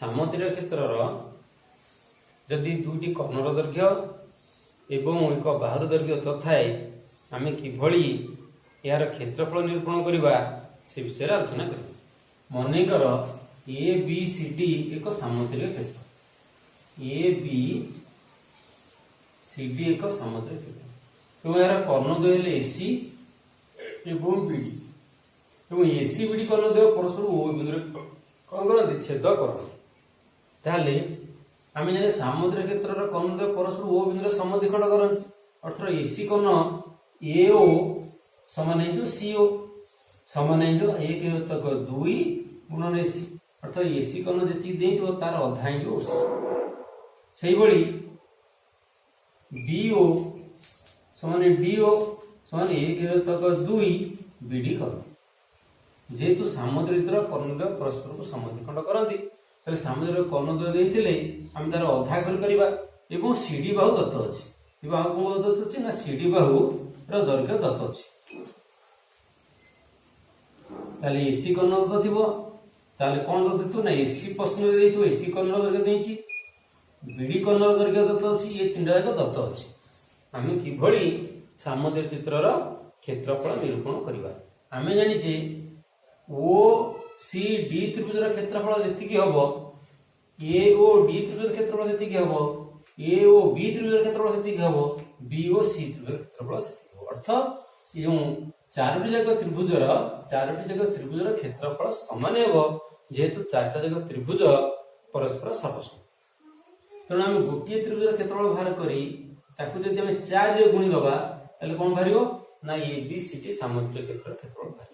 सामंतरिक क्षेत्रर जदि दुईटी कर्णर दैर्घ्य एवं एक बाहुर दैर्घ्य तथाए आम किभली यार क्षेत्रफल निरूपण करवा से विषय आलोचना कर मनकर ए बी सी डी एक सामंतरिक क्षेत्र ए बी सी डी एक सामंतरिक क्षेत्र और यार कर्णद्वय एसी एवं बीडी और एसी बीडी कर्णद्वय परस्पर ओ बिंदु कौन करते छेद करते आम जाने सामुद्रिक क्षेत्र कर्णद्वय परस्पर ओ बिंदु समद्विखंड करते अर्थात एसी कर्ण ए ओ समान हो सीओ समान हो एक तक दुई गुणन एसी अर्थात एसी कर्ण जी तार अधा हो से डीओ समान डीओ समान एक तक दुई बीडी कर्ण जेहेतु सामुद्रिक कर्णद्वय परस्पर को समद्विखंड करती सामुद्रिक कर्णद्वय देते आम तार अधा कर सीडी बाहु दत्त अच्छी बाहु कौन दत्त अच्छी ना सीडी बाहु दैर्घ्य दत्त अच्छी एसी कर्ण थी कौन दत्त ना एसी प्रश्न एसी कर्ण दैर्घ्य देती बीडी कर्ण दैर्घ्य दत्त अच्छी ये तीन जाक दत्त अच्छी आम किभली सामुद्रिक चित्रर क्षेत्रफल निरूपण करवा आम जाचे ओ सी डी त्रिभुजर क्षेत्रफल जी हम ए ओ डी त्रिभुजर क्षेत्रफल जी हम ए ओ बी त्रिभुजर क्षेत्रफल जी हम बी ओ सी त्रिभुजर क्षेत्रफल से अर्थ ये चारोटी जाक त्रिभुजर क्षेत्रफल समान हो जेहेतु चारटा जाक त्रिभुज परस्पर सर्वसम तेणु आम गोटे त्रिभुजर क्षेत्रफल बाहर करी चार गुणीदबा कौन बाहर ना ए बी सी डी सामुद्रिक क्षेत्रफल बाहर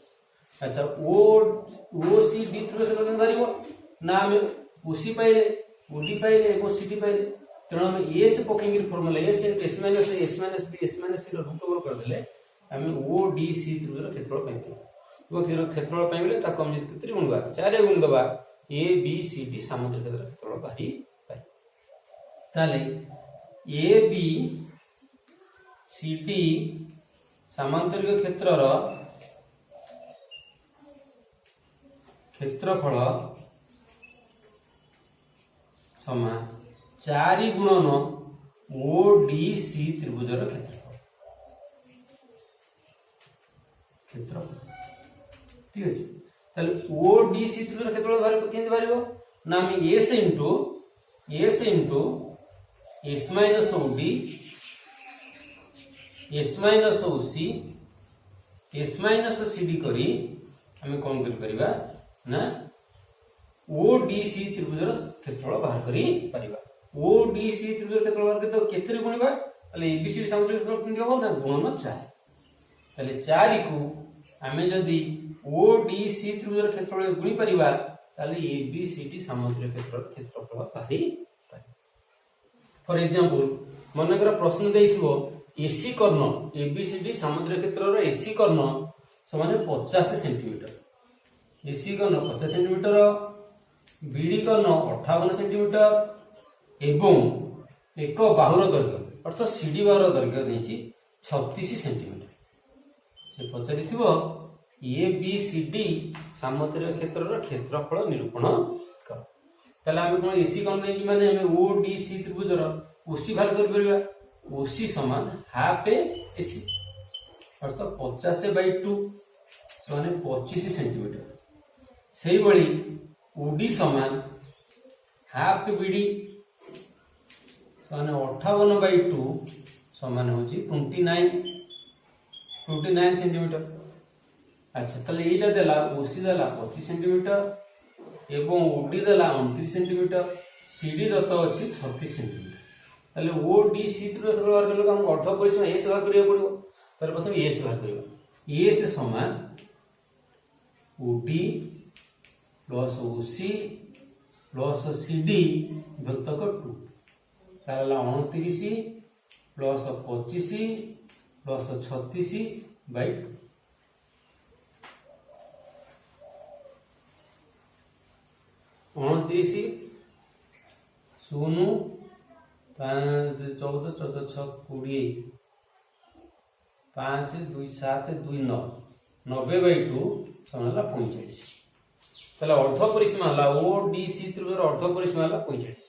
अच्छा ओ सी डी त्रिभुज क्षेत्रफल बाहर ना आम ओसी पाइले ओडी पाइले और सीडी पाइले तेणु आम एस पकई formula S S minus B S minus C root over करदे आम ओ डी सी त्रिभुजर क्षेत्रफल क्षेत्रफल पाइले गुणवा चार गुणीदबा ए बी सी डी सामुद्रिक क्षेत्रफल बाहरी ताले ए बी सी डी सामांतरिक क्षेत्रर क्षेत्रफल समान 4 गुणन ओ डी सी त्रिभुजर क्षेत्रफल ठीक है ताले ओ डी सी त्रिभुजर क्षेत्रफल बाहर ना S into S minus O D S minus O C S minus C D करी आम कौन करिपरिबा ना ओ डी सी त्रिभुजर क्षेत्रफल बाहर करी परिबा ओ डी सी त्रिभुजर क्षेत्रफल बाहर केते गुणिबा ताले एबीसी सामुद्रिक क्षेत्रफल किंती हो ना गुणन 4 ताले 4 को आमे जदी ओ डी सी त्रिभुजर क्षेत्रफल गुणी परिबा ताले एबीसीडी सामुद्रिक क्षेत्रफल बाहरी फॉर एग्जांपल मनकर प्रश्न देइथिबो एसी कर्ण एबीसीडी सामुद्रिक क्षेत्रर एसी कर्ण समान 50 सेंटीमीटर एसी कर्ण 50 सेंटीमीटर बीडी कर्ण 58 सेंटीमीटर एवं एक बाहुर दैर्घ्य अर्थात सीडी बाहुर दैर्घ्य देछि 36 सेंटीमीटर से पचारिथिबो ए बी सी डी सामुद्रिक क्षेत्रर क्षेत्रफल निरूपण कर ताले आमे कोन एसी कर्ण देछि माने आमे ओ डी सी त्रिभुजर ओसी बाहर कर परबा ओसी समान हाफ एसी अर्थात 50/2 माने 25 सेंटीमीटर सेही बळी ओडी समान हाफ बीडी माने 58/2 समान होची 29 सेंटीमीटर अच्छा ताले एटा देला ओसी देला 25 सेंटीमीटर एवं ओडी देला 29 सेंटीमीटर सीडी दत्त अछि 36 सेंटीमीटर ताले ओ डी सी त्रिभुज बाहर करले हम अर्ध परिसीमा एस बाहर करिया पड़िबो तर प्रथम एस बाहर करबा एस समान OD plus OC plus CD विभक्त 2 ताला 29 प्लस 25 प्लस 36/2 29 शून्य 14 14 6 20 5 2 7 2 9 90/2 समान 45 তাহলে অর্ধ পরিসীমা হলা ওডিসি ত্রিভুজের অর্ধ পরিসীমা হলা 45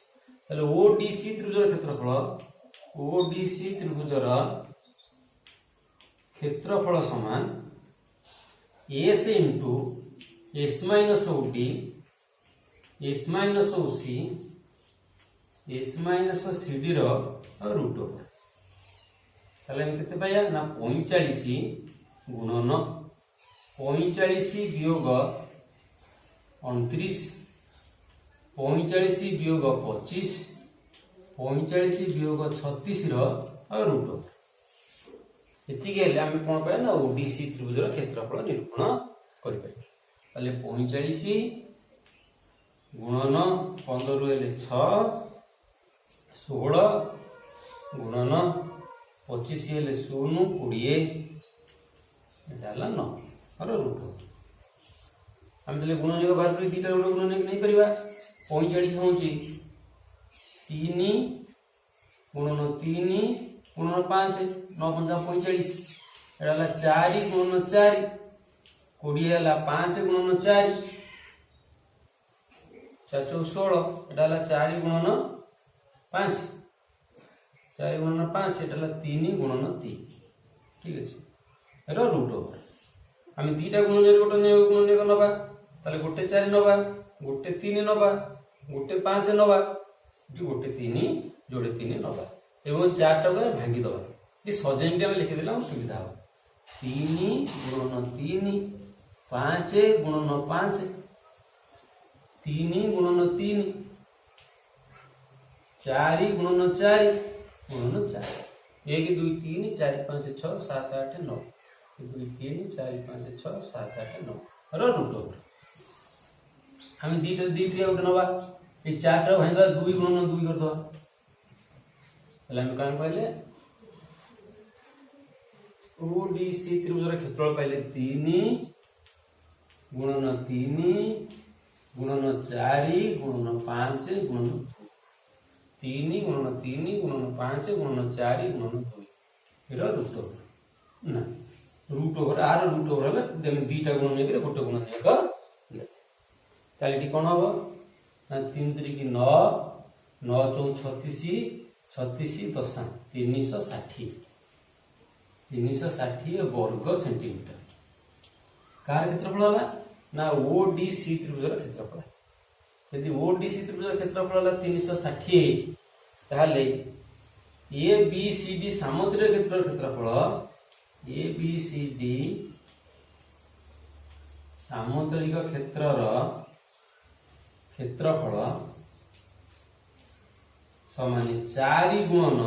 তাহলে ওডিসি ত্রিভুজের ক্ষেত্রফল ওডিসি ত্রিভুজের ক্ষেত্রফল সমান S into S minus OD S minus OC S minus CD র রুট ওভার তাহলে আমি কেতে পাইয়া না 45 গুণন 45 বিয়োগ 29 45 বিয়োগ 25 45 বিয়োগ 36 র রুট ওভার এତିকি হেলে আমি কোন পাই না ওডিসি ত্রিভুজের ক্ষেত্রফল নিরূপণ করি পাই তাহলে 45 গুণন 15 হেলে 6 16 গুণन 25 हेले 0 20 এটা হলো 9 আর রুট আমি তাহলে গুণনীয়ক বাদ করে দিটা রুট গুণনীয়ক নেই করিবা 45 হউছি 3 গুণন 3 গুণন 5 9 5 45 এটা হলো 4 গুণন 4 20 হলা 5 গুণন 4 4 16 এটা হলো 4 গুণন 5 4 गुणन 5 এটা হলো 3 गुणन 3 ঠিক আছে এটা রুট ওভার আমি দুইটা গুণনের গোটে গুণনীয়ক নবা তাহলে গোটে 4 নবা গোটে 3 নবা গোটে 5 নবা এটি গোটে 3 जोड़े 3 नवा एवं 4 टा भांगी दबा ये सजाइन हम लिखि देला सुविधा हो 3 गुणन 3 5 गुणन 5 3 गुणन 3 4 गुणन 4 गुणन 4 1 2 3 4 5 6 7 8 9 2 3 4 5 6 7 8 9 रो रूट ओवर हम दीटा दीटा उठ नवा ये 4 टा भांगा 2 गुणन 2 कर दो पहले हम कान पहले ओडीसी त्रिभुजर क्षेत्रफल पहले 3 गुणन 3 गुणन 4 गुणन 5 गुणन 3 गुणन 3 गुणन 5 गुणन 4 गुणन 2 एरा रूट ओवर ना root over R root over हले देम दीटा गुणन ने करे गोटे गुणन एक ताले टी कोन हो ना 3 3 की 9 9 4 36 36 दशा 360 वर्ग सेंटीमीटर कार क्षेत्रफल होला ना ओडीसी त्रिभुजर क्षेत्रफल यदि ओडीसी त्रिभुजर क्षेत्रफल होला 360 ताले ए बी सी डी सामुद्रिक क्षेत्रफल ए बी सी डी सामुद्रिक क्षेत्रर क्षेत्रफल समान 4 गुणन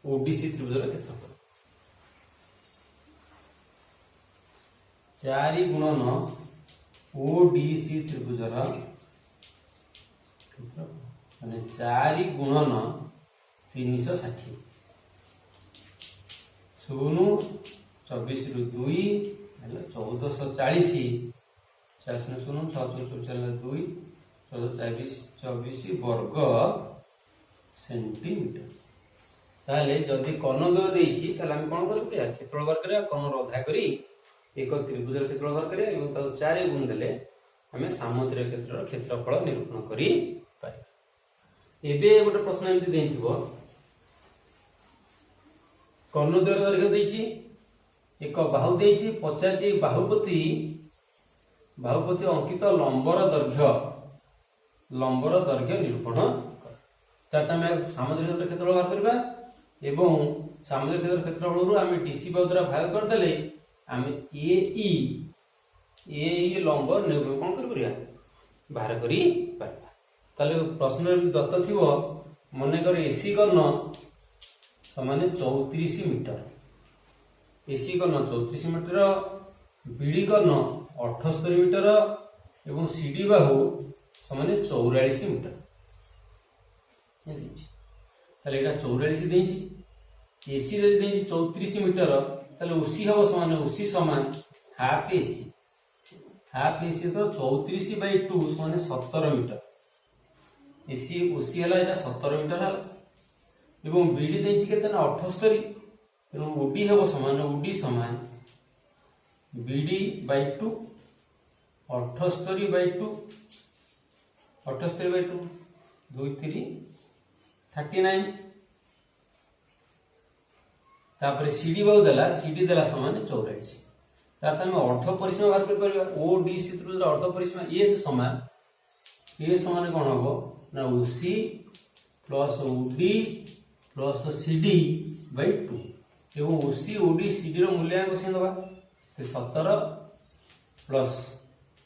ओडीसी त्रिभुजर क्षेत्रफल 4 गुणन ओडीसी त्रिभुजर माने 4 गुणन 360 शून्य 24 रु 2 हेला 1440 4 शून्य 6 2 24 वर्ग सेंटीमीटर ताले जदि कर्ण द्वय देछि ताले हम कोन करि परिया क्षेत्रफल बार करिया कर्ण अधा करी एक त्रिभुजर क्षेत्रफल बार करिया एवं ता 4 गुण देले हमें सामुद्रिक क्षेत्रर क्षेत्रफल निरूपण करि पाइ एबे गोटे प्रश्न एमति देथिबो कर्ण द्वय दैर्घ्य देछि एक बाहु देछि पचाछि बाहुपति अंकित लंबर दैर्घ्य निरूपण ताता में सामुद्रिक क्षेत्रफल बाहर करबा एवं सामुद्रिक क्षेत्रफल रु हम डीसी द्वारा भाग कर देले हम ए लंब निरूपण कर परिया बाहर करी परबा ताले प्रश्न दत्त थिवो मने कर एसी कर्ण समान 34 मीटर एसी कर्ण 34 मीटर बीडी कर्ण 78 मीटर एवं सीडी बाहु समान 44 मीटर ताले एटा 44 देछि एसी रे देछि 34 मीटर ताले ओसी हबो समान ओसी समान हाफ एसी तो 34/2 समान 17 मीटर एसी ओसी हला एटा 17 मीटर हला एवं बीडी देछि केते ना 78 तेनु ओडी हबो समान ओडी समान बीडी/2 78/2 78/2 2 3 39 तापर सीडी बाहु देला सीडी देला समान 44 तार तमे अर्ध परिसीमा बाहर कर परिबा ओडीसी त्रिभुज अर्ध परिसीमा ए समान कोन हबो ना OC plus OD plus CD by 2 एवं ओसी ओडी सीडी रो मूल्यांक बसे दबा 17 प्लस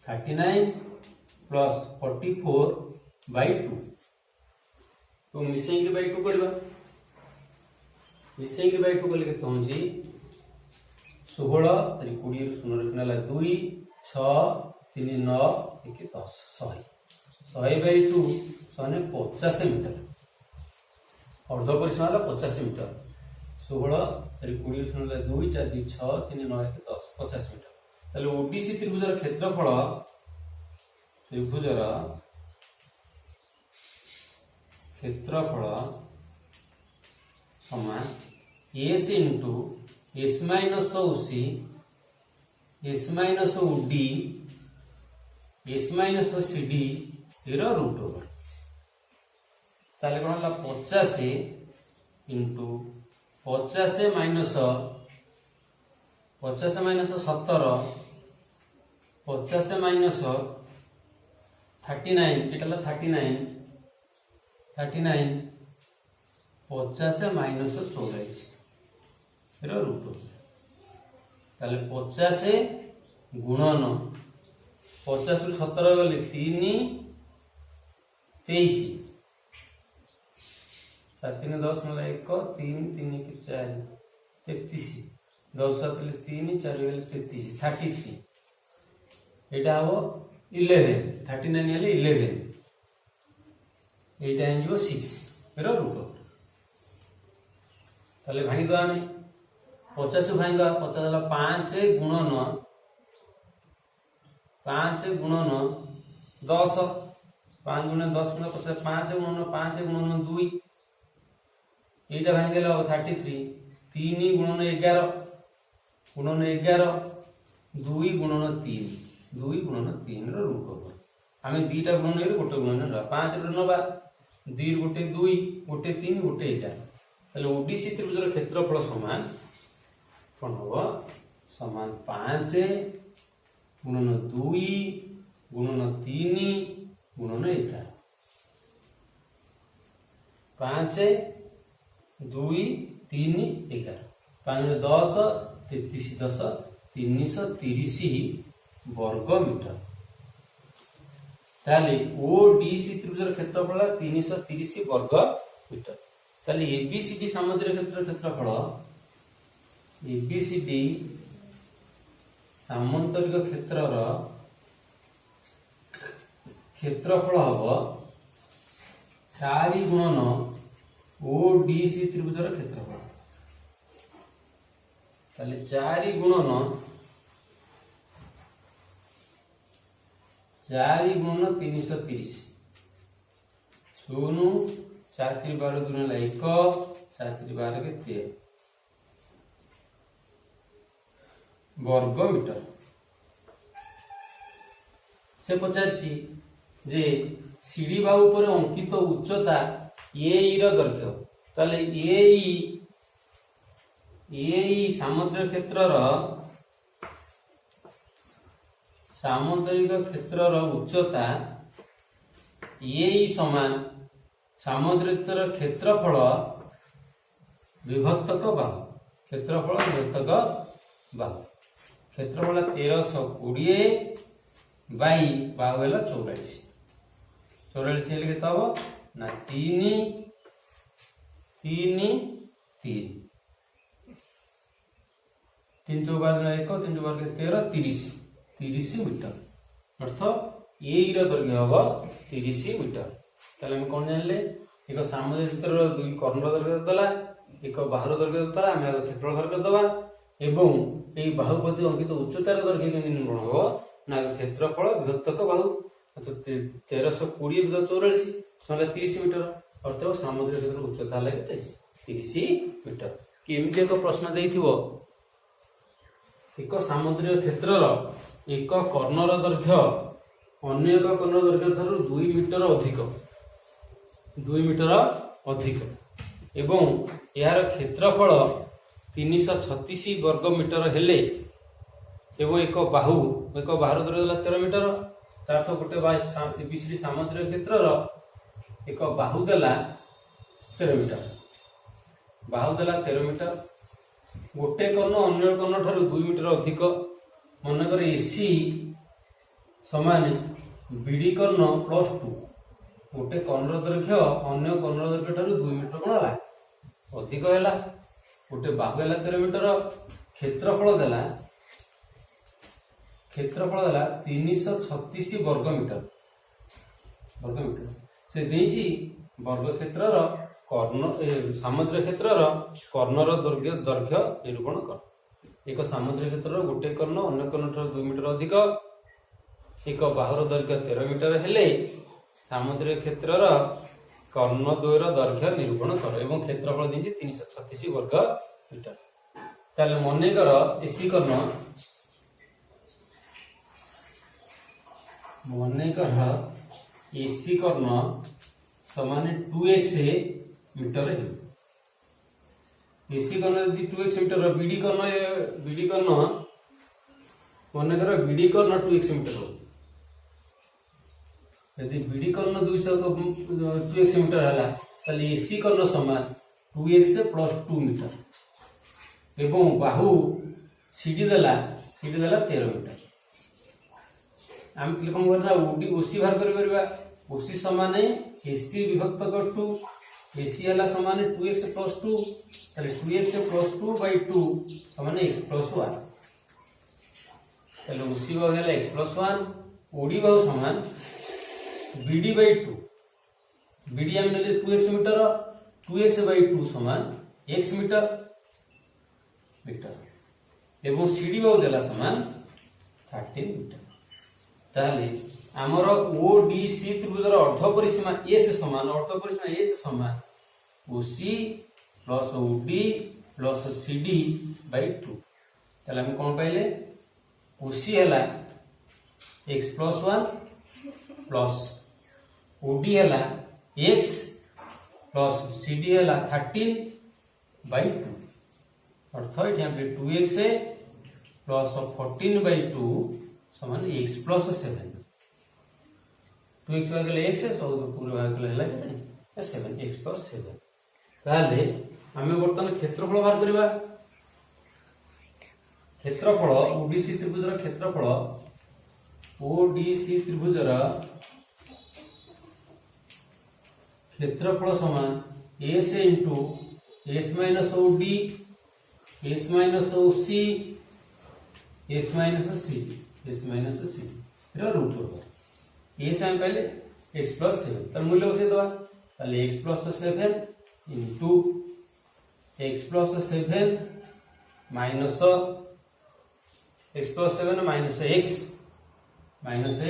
39 प्लस 44/2 तो मिसेंगे बाय 2 करबा मिसेंगे बाय 2 कले केते होची 16 तरी 20 रो 0 रखनाला 2 6 3 9 1 10 100/2 सने 50 मीटर अर्ध परिसीमा 50 मीटर 16 तरी 20 रो 0 2 4 2 6 3 9 1 10 50 मीटर ताले ओडीसी त्रिभुजर क्षेत्रफल समान s into S minus OC s minus OD s minus CD arrow root over ताले कोन होला 50 इंटू 50 माइनस 17 50 माइनस 39 एटाला 39 50 माइनस 44 एरो रूट ताले 50 गुणन 50 रु 17 गले 3 23 7 3 10 मतलब 1 3 3 4 33 10 7 3 4 गले 33 33 एटा हो 11 39 हेले 11 एटा हो 6 एरो रूट ताले भांगी दो आमे 50 भांगी दो 50 वाला 5 गुणन 10 5 गुणन 10 गुणन 50 5 गुणन 2 एटा भांगी देला 33 3 गुणन 11 2 गुणन 3 रो रूट ओवर आमे दीटा गुणन रे गोटे गुणन रा 5 रो नबा 2 गोटे 2 गोटे 3 गोटे 11 ताले ओडीसी त्रिभुजर क्षेत्रफल समान कोन हो समान 5 गुणन 2 गुणन 3 गुणन 11 5 2 3 11 5 10 33 10 330 वर्ग मीटर ताले ओडीसी त्रिभुजर क्षेत्रफल 330 वर्ग मीटर ताले एबीसीडी सामुद्रिक क्षेत्रफल एबीसीडी सामुद्रिक क्षेत्रफल हबो 4 गुणन ओडीसी त्रिभुजर क्षेत्रफल ताले 4 गुणन 330 शून्य 4 3 12 गुणन 1 4 3 12 के 13 वर्ग मीटर से पचारछि जे सीडी बाहु पर अंकित उच्चता एई रो दैर्घ्य ताले एई सामुद्रिक क्षेत्रर उच्चता एई समान सामुद्रिक क्षेत्रफल विभक्तक बाहु क्षेत्रफल क्षेत्रफल 1320 बाई बाहु है 44 हेले केते हबो ना 3 3 3 3 चौबार 1 3 चौबार 13 30 मीटर अर्थ ए रो दैर्घ्य हबो 30 मीटर ताले हम कोन जानले एक सामुद्रिक क्षेत्रर दुई कर्ण दैर्घ्य दला एक बाहु दैर्घ्य दला हम क्षेत्रफल बाहर कर दबा एवं ए बाहु प्रति अंकित उच्चतार दैर्घ्य के निर्णय हो ना क्षेत्रफल विभक्तक बाहु तो 1320 44 30 मीटर अर्थ सामुद्रिक क्षेत्र उच्चता लगे 30 मीटर केमिति एक प्रश्न देइथिबो एक सामुद्रिक क्षेत्रर एक कर्णर दैर्घ्य अन्य एक कर्णर दैर्घ्य ठारू 2 मीटर अधिक 2 मीटर अधिक एवं यार क्षेत्रफल 336 वर्ग मीटर हेले एवं एक बाहु दैर्घ्य 13 मीटर तार गोटे एबीसीडी सामुद्रिक क्षेत्र एक बाहु देला 13 मीटर बाहु देला 13 मीटर गोटे कर्ण अन्य कर्ण ठारू 2 मीटर अधिक मनकर एसी समान बीडी कर्ण +2 गोटे कर्ण दैर्घ्य अन्य कर्ण दैर्घ्य ठारू 2 मीटर कौन है अधिक है गोटे बाहु है 13 मीटर क्षेत्रफल देला 336 वर्ग मीटर से देची वर्ग क्षेत्र कर्ण सामुद्रिक क्षेत्र कर्णर दैर्घ्य निरूपण कर एक सामुद्रिक क्षेत्र गोटे कर्ण अन्य कर्ण ठारू 2 मीटर अधिक एक बाहुर दैर्घ्य 13 मीटर हेले सामुद्रिक क्षेत्र कर्ण द्वयर दैर्घ्य निरूपण कर एवं क्षेत्रफल देची 336 वर्ग मीटर ताले मनेकर एसी कर्ण एसी कर्ण समान 2x मीटर है एसी कर्ण यदि 2x मीटर बीडी कर्ण मनेकर बीडी कर्ण 2x मीटर हो यदि बीडी कर्ण 2x मीटर है ताले एसी कर्ण समान 2x + 2 मीटर एवं बाहु सीडी देला 13 मीटर आम कौन करना ओसी बाहर कर ओसी समान एसी विभक्त कर 2 एसी है समान 2x + 2 ताले 2x + 2/2 समान x + 1 ताले ओसी बाहु है x + 1 ओडी बाहु समान BD/2 BD हम ले 2x मीटर 2x/2 समान x मीटर एवं CD बाहु देला समान 13 मीटर ताले आमर ODC त्रिभुजर अर्ध परिसीमा S समान OC + OD + CD/2 ताले हम कोन पाइले OC हला x + 1 प्लस OD है x प्लस CD है 13/2 अर्थात यहाँ पे 2x प्लस 14/2 समान x + 7 2x भागले x पूरे भागले है 7x + 7 ताले आमे वर्तमान क्षेत्रफल बाहर करबा क्षेत्रफल ODC त्रिभुजर क्षेत्रफल ODC त्रिभुजर क्षेत्रफल समान S × S - OD S - OC S - C root over S हम पहले x + 7 तर मूल्य उसे दवा ताले x + 7 × x + 7 minus x + 7 minus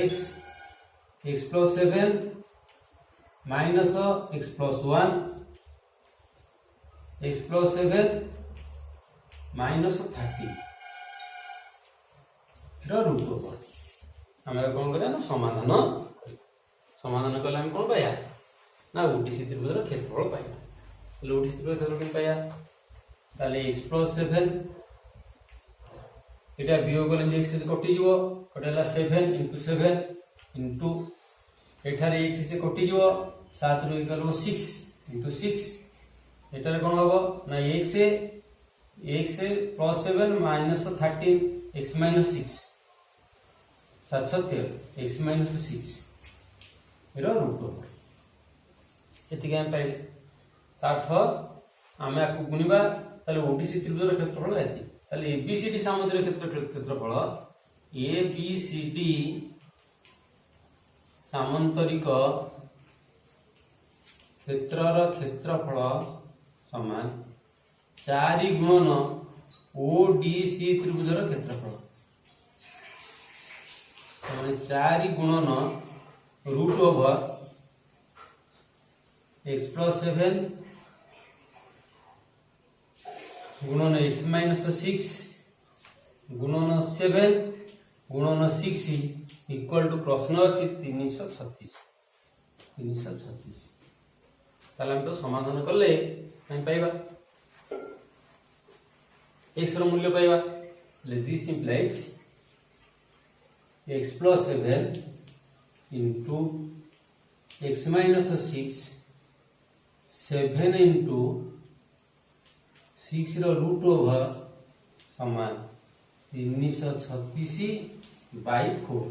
x x + 7 minus x + 1 x + 7 minus 30 root over हमें कौन करें ना समाधान कले हम कौन पाया ना ODC त्रिभुजर क्षेत्रफल पाया ODC त्रिभुजर क्षेत्रफल पाया ताले x + 7 एटा वियोग कले x कटि जीवो कटेला 7 × 7 इनटू एठारे x से कटि जीवो 7 ରୁ 1 6 × 6 एटारे कोन होबो ना x + 7 minus 13 x - 6 7 x - 6 arrow root over एति हम पाइले तार छ आमे आकु गुनिबा ताले ODC त्रिभुजर क्षेत्रफल एति ताले ABCD सामुद्रिक क्षेत्रफल ABCD सामांतरिक क्षेत्रर क्षेत्रफल समान 4 गुणन ODC त्रिभुजर क्षेत्रफल समान 4 गुणन रूट ओवर x + 7 गुणन x - 6 गुणन 7 गुणन 6 इक्वल टू प्रश्न अच्छी 336 ताले हम तो समाधान कले हम पाइबा x रो मूल्य पाइबा ले this implies x plus 7 into x minus 6 7 into 6 row root over समान 336 by 4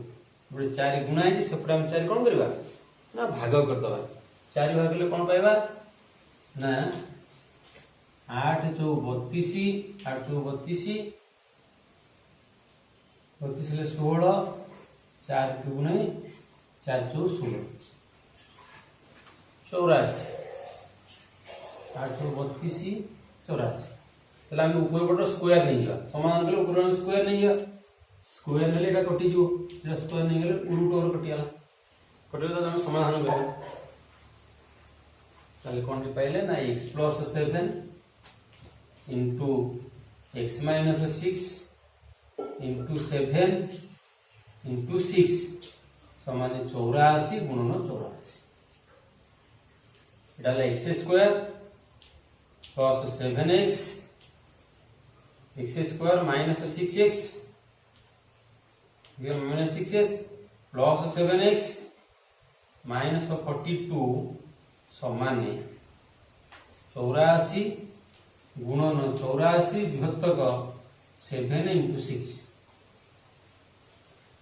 बड़े 4 गुणा है से पूरा हम 4 कोन करबा ना भाग कर दबा 4 भाग ले कोन पाइबा ना 8 जो 32 8 जो 32 32 ले 16 4 गुणे 4 जो 16 84 8 जो 32 84 तले हम ऊपर पट स्क्वायर नहीं गया समाधान कले ऊपर स्क्वायर नहीं गया स्क्वायर नेले एटा कटि जो एटा स्क्वायर नहीं गेले रूट ओवर कटि गला कटि तो हम समाधान करियो तले कोन रे पाइले ना x plus 7 into x minus 6 into 7 into 6 समान 84 गुणन 84 एटा ले x square plus 7x x square minus 6x here minus 6x plus 7x minus 42 समान 84 गुणन 84 विभक्तक 7 into 6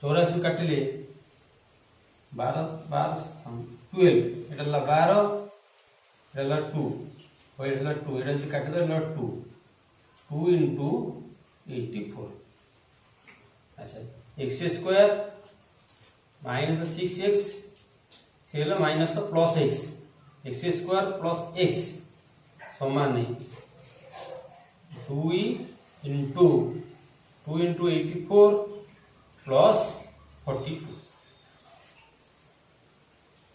84 काटिले 12 12 एटा 12 एटा 2 एटा 2 एटा जे काटि दे 2 2 into 84 अच्छा x square minus 6x से minus plus x square plus x समान 2 into 84 plus 42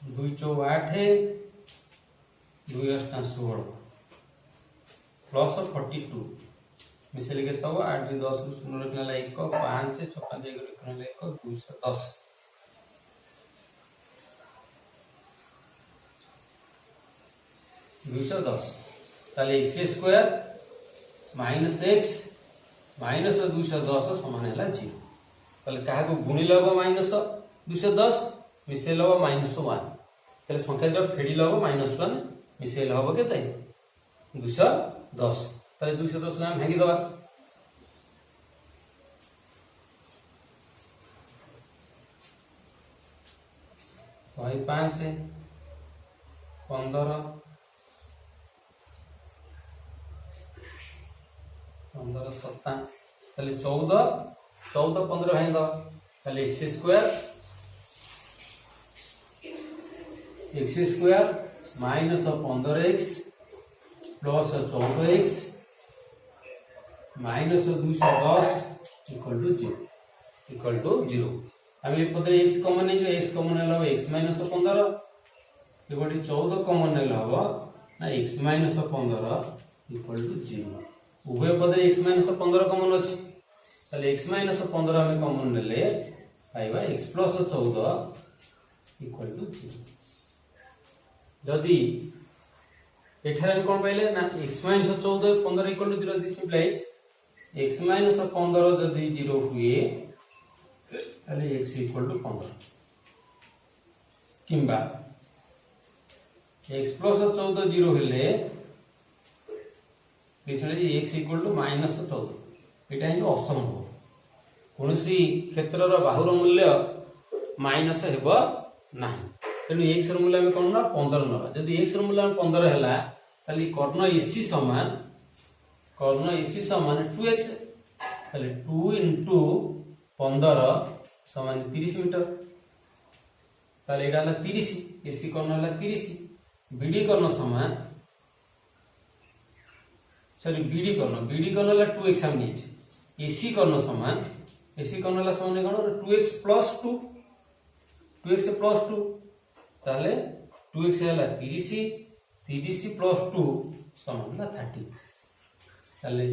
2 चौ 8 है 2 8 16 प्लस 42 मिसेल के तब 8 10 को 0 रखना 1 5 6 5 1 रखना 1 210 210 ताले x square minus x minus 210 समान है 0 ताले कहा को गुणी लबो माइनस 210 मिसेल लबो माइनस 1 ताले संख्या जो फेडी लबो माइनस 1 मिसेल हबो केते 210 ताले 210 नाम भागी दबा 5 15 15 7 ताले 14 14 15 भाई दबा ताले x square minus 15x plus 14x minus 210 equal to 0 हम एक पत्र x कॉमन नहीं जो x कॉमन ले लो x माइनस 15 ये बड़ी 14 कॉमन ले लो ना x माइनस 15 इक्वल टू 0 उभय पदे x माइनस 15 कॉमन अछि ताले x माइनस 15 हम कॉमन ले पाइबा x प्लस 14 इक्वल टू 0 जदी एठारे हम कोन पाइले ना x minus 14 15 equal to 0 this implies x minus 15 जदी 0 हुए ताले x इक्वल टू 15 किंबा x प्लस 14 0 हेले x इक्वल टू माइनस 14 एटा ही असंभव कोनसी क्षेत्रर बाहुर मूल्य माइनस हेबो नाही तेनु x र मूल्य हम कोन ना 15 नबा जदी x र मूल्य 15 हैला ताली कर्ण AC समान 2x ताली 2 into 15 समान 30 मीटर ताले एटा हला 30 AC कर्ण हला 30 BD कर्ण समान सॉरी बीडी कर्ण ला 2x हम नीचे एसी कर्ण समान ला समान कोन 2x प्लस 2 2x प्लस 2 ताले 2x हला 30 प्लस 2 समान ला 30 ताले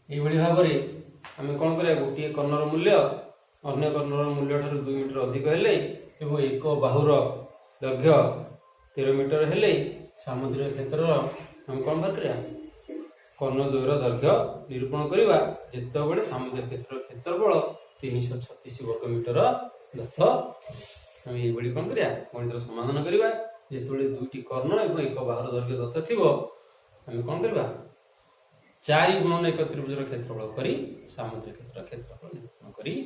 ए बडी भाबरे हम कोन करे गोटी कर्णर मूल्य अन्य कर्णर मूल्य ठाରୁ 2 मीटर अधिक हेले एवं एक बाहुर दैर्घ्य 13 मीटर हेले सामुद्रिक क्षेत्र हम कौन बाहर करिया कर्ण द्वयर दैर्घ्य निरूपण करवा जितेबाला सामुद्रिक क्षेत्र क्षेत्रफल 336 वर्ग मीटर दत्त आम ये कौन करिया गणित समाधान करवा जिते दुईटी कर्ण और एक बाहुर दैर्घ्य दत्त थी आम कौन करवा 4 गुणन एक त्रिभुजर क्षेत्रफल करी सामुद्रिक क्षेत्र क्षेत्रफल निरूपण करी